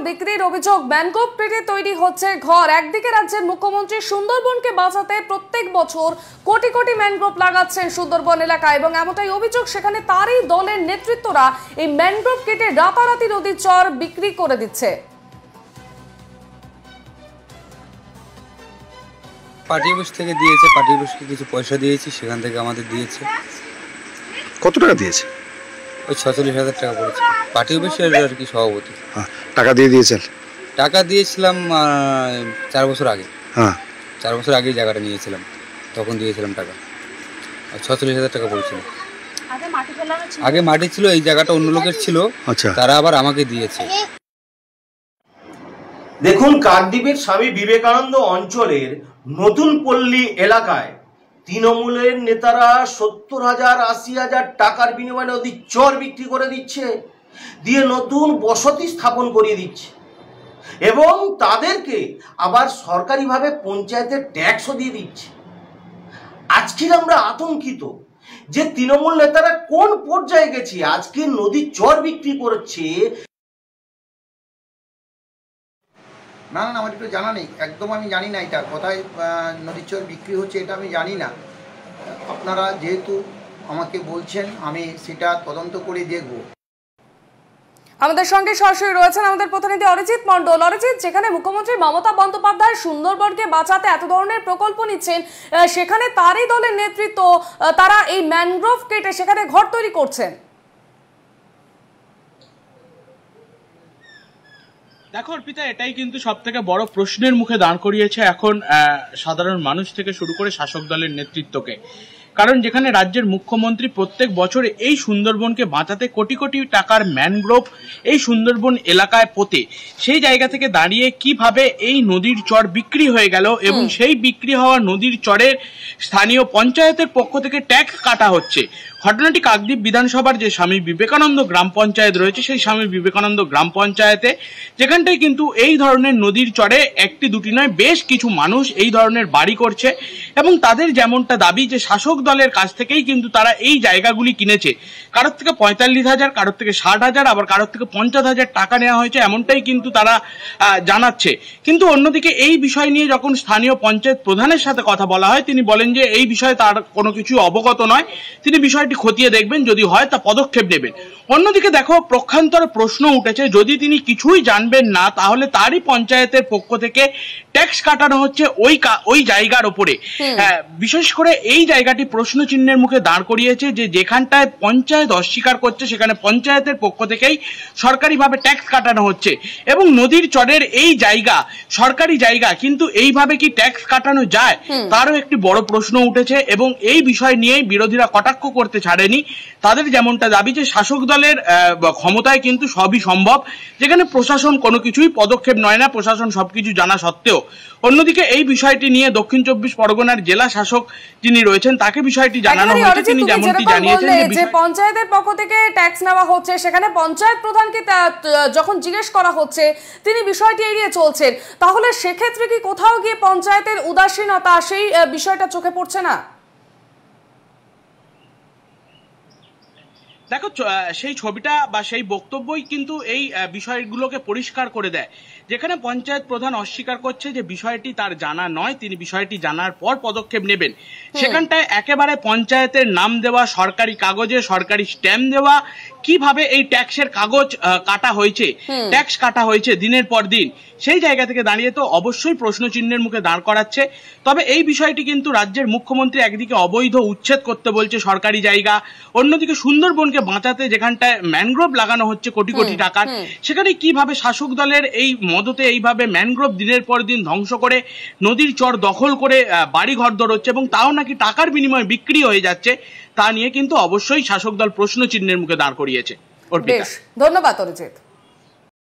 বিক্রির অভিযোগ, ম্যানগ্রোভ কেটে তৈরি হচ্ছে ঘর। একদিকে রাজ্যের মুখ্যমন্ত্রী সুন্দরবনকে বাঁচাতে প্রত্যেক বছর কোটি কোটি ম্যানগ্রোভ লাগাচ্ছেন সুন্দরবন এলাকায় এবং এমনটাই অভিযোগ সেখানে তারই দলের নেতৃত্বরা এই ম্যানগ্রোভ কেটে রাতারাতি নদীর চর বিক্রি করে দিচ্ছে। পার্টি অফিস থেকে দিয়েছে, পার্টি অফিসকে কিছু পয়সা দিয়েছি, সেখান থেকে আমাদের দিয়েছে। কত টাকা দিয়েছে? ওই 46,000 টাকা পড়েছে। পার্টি অফিসের আর কি সভাপতি। টাকা দিয়ে দিয়েছেন? টাকা দিয়েছিলাম 4 বছর আগে। 4 বছর আগেই জায়গাটা নিয়েছিলাম, তখন দিয়েছিলাম টাকা। 46,000 টাকা পড়েছিল। আগে মাটি ছিল, এই জায়গাটা অন্য লোকের ছিল, তারা আবার আমাকে দিয়েছে। দেখুন, কাকদ্বীপের স্বামী বিবেকানন্দ অঞ্চলের নতুন পল্লী এলাকায় তৃণমূলের নেতারা 70,000 80,000 টাকার বিনিময়ে নদীর চর বিক্রি করে দিচ্ছে, দিয়ে নতুন বসতি স্থাপন করিয়ে দিচ্ছে এবং তাদেরকে আবার সরকারিভাবে পঞ্চায়েতের ট্যাক্সও দিয়ে দিচ্ছে। আজকের আমরা আতঙ্কিত যে তৃণমূল নেতারা কোন পর্যায়ে গেছে, আজকে নদীর চর বিক্রি করছে। না না, আমার একটু জানা নেই, একদম আমি জানি না এটা কোথায় নদীর চর বিক্রি হচ্ছে, এটা আমি জানি না। আপনারা যেহেতু আমাকে বলছেন, আমি সেটা তদন্ত করে দেখব। আমাদের সঙ্গে সরাসরি রয়েছেন আমাদের প্রতিনিধি অরিজিৎ মণ্ডল। অরিজিৎ, যেখানে মুখ্যমন্ত্রী মমতা বন্দ্যোপাধ্যায় সুন্দরবনকে বাঁচাতে এত ধরনের প্রকল্প নিচ্ছেন, সেখানে তারই দলের নেতৃত্ব তারা এই ম্যানগ্রোভ কেটে সেখানে ঘর তৈরি করছেন। দেখো অর্পিতা, এটাই কিন্তু সব থেকে বড় প্রশ্নের মুখে দাঁড় করিয়েছে এখন সাধারণ মানুষ থেকে শুরু করে শাসক দলের নেতৃত্বকে। কারণ যেখানে রাজ্যের মুখ্যমন্ত্রী প্রত্যেক বছর এই সুন্দরবনকে বাঁচাতে কোটি কোটি টাকার ম্যানগ্রোভ এই সুন্দরবন এলাকায় পোতে, সেই জায়গা থেকে দাঁড়িয়ে কিভাবে এই নদীর চর বিক্রি হয়ে গেল এবং সেই বিক্রি হওয়া নদীর চরের স্থানীয় পঞ্চায়েতের পক্ষ থেকে ট্যাক্স কাটা হচ্ছে। ঘটনাটি কাকদ্বীপ বিধানসভার যে স্বামী বিবেকানন্দ গ্রাম পঞ্চায়েত রয়েছে, সেই স্বামী বিবেকানন্দ গ্রাম পঞ্চায়েতে, যেখানটায় কিন্তু এই ধরনের নদীর চরে একটি দুটি নয় বেশ কিছু মানুষ এই ধরনের বাড়ি করছে এবং তাদের যেমনটা দাবি যে শাসক দলের কাছ থেকেই কিন্তু তারা এই জায়গাগুলি কিনেছে। কারোর থেকে 45,000, কারোর থেকে 60,000, আবার কারোর থেকে 50,000 টাকা নেওয়া হয়েছে, এমনটাই কিন্তু তারা জানাচ্ছে। কিন্তু অন্যদিকে এই বিষয় নিয়ে যখন স্থানীয় পঞ্চায়েত প্রধানের সাথে কথা বলা হয়, তিনি বলেন যে এই বিষয়ে তার কোনো কিছু অবগত নয়, তিনি বিষয়টি খতিয়ে দেখবেন, যদি হয় তা পদক্ষেপ নেবেন। অন্যদিকে দেখো, প্রক্ষান্তরে প্রশ্ন উঠেছে, যদি তিনি কিছুই জানবেন না তাহলে তারই পঞ্চায়েতের পক্ষ থেকে ট্যাক্স কাটানো হচ্ছে ওই জায়গার উপরে। বিশেষ করে এই জায়গাটি প্রশ্ন চিহ্নের মুখে দাঁড় করিয়েছে যে যেখানটায় পঞ্চায়েত অস্বীকার করছে সেখানে পঞ্চায়েতের পক্ষ থেকেই সরকারিভাবে ট্যাক্স কাটানো হচ্ছে এবং নদীর চরের এই জায়গা সরকারি জায়গা, কিন্তু এইভাবে কি ট্যাক্স কাটানো যায় তারও একটি বড় প্রশ্ন উঠেছে এবং এই বিষয় নিয়েই বিরোধীরা কটাক্ষ করতে ছাড়েনি। তাদের যেমনটা দাবি যে শাসক দলের ক্ষমতায় কিন্তু সবই সম্ভব, যেখানে প্রশাসন কোনো কিছুই পদক্ষেপ নয় না, প্রশাসন সবকিছু জানা সত্ত্বেও। অন্যদিকে এই বিষয়টি নিয়ে দক্ষিণ 24 পরগনার জেলা শাসক যিনি রয়েছেন তাকে বিষয়টি জানানো হয়েছে। তিনি যেমনটি জানিয়েছেন যে পঞ্চায়েতের পক্ষ থেকে ট্যাক্স নেওয়া হচ্ছে, সেখানে পঞ্চায়েত প্রধানকে যখন জিজ্ঞেস করা হচ্ছে তিনি বিষয়টি এড়িয়ে চলছেন, তাহলে সেক্ষেত্রে কি কোথাও গিয়ে পঞ্চায়েতের উদাসীনতা সেই বিষয়টা চোখে পড়ছে না? দেখো, সেই ছবিটা বা সেই বক্তব্যই কিন্তু এই বিষয়গুলোকে পরিষ্কার করে দেয়। যেখানে পঞ্চায়েত প্রধান অস্বীকার করছে যে বিষয়টি তার জানা নয়, তিনি বিষয়টি জানার পর পদক্ষেপ নেবেন, সেখানটায় একেবারে পঞ্চায়েতের নাম দেওয়া, সরকারি কাগজে সরকারি স্ট্যাম্প দেওয়া, কিভাবে এই ট্যাক্সের কাগজ কাটা হয়েছে, ট্যাক্স কাটা হয়েছে দিনের পর দিন, সেই জায়গা থেকে দাঁড়িয়ে তো অবশ্যই প্রশ্ন চিহ্নের মুখে দাঁড় করাচ্ছে। তবে এই বিষয়টি কিন্তু রাজ্যের মুখ্যমন্ত্রী একদিকে অবৈধ উচ্ছেদ করতে বলছে সরকারি জায়গা, অন্যদিকে সুন্দরবনকে বাঁচাতে যেখানটায় ম্যানগ্রোভ লাগানো হচ্ছে কোটি কোটি টাকার, সেখানে কিভাবে শাসক দলের এই মদতে এইভাবে ম্যানগ্রোভ দিনের পর দিন ধ্বংস করে নদীর চর দখল করে বাড়ি ঘর হচ্ছে এবং তাও নাকি টাকার বিনিময়ে বিক্রি হয়ে যাচ্ছে, তা নিয়ে কিন্তু অবশ্যই শাসক দল প্রশ্ন চিহ্নের মুখে দাঁড় করিয়েছে। ধন্যবাদ অরিজিৎ।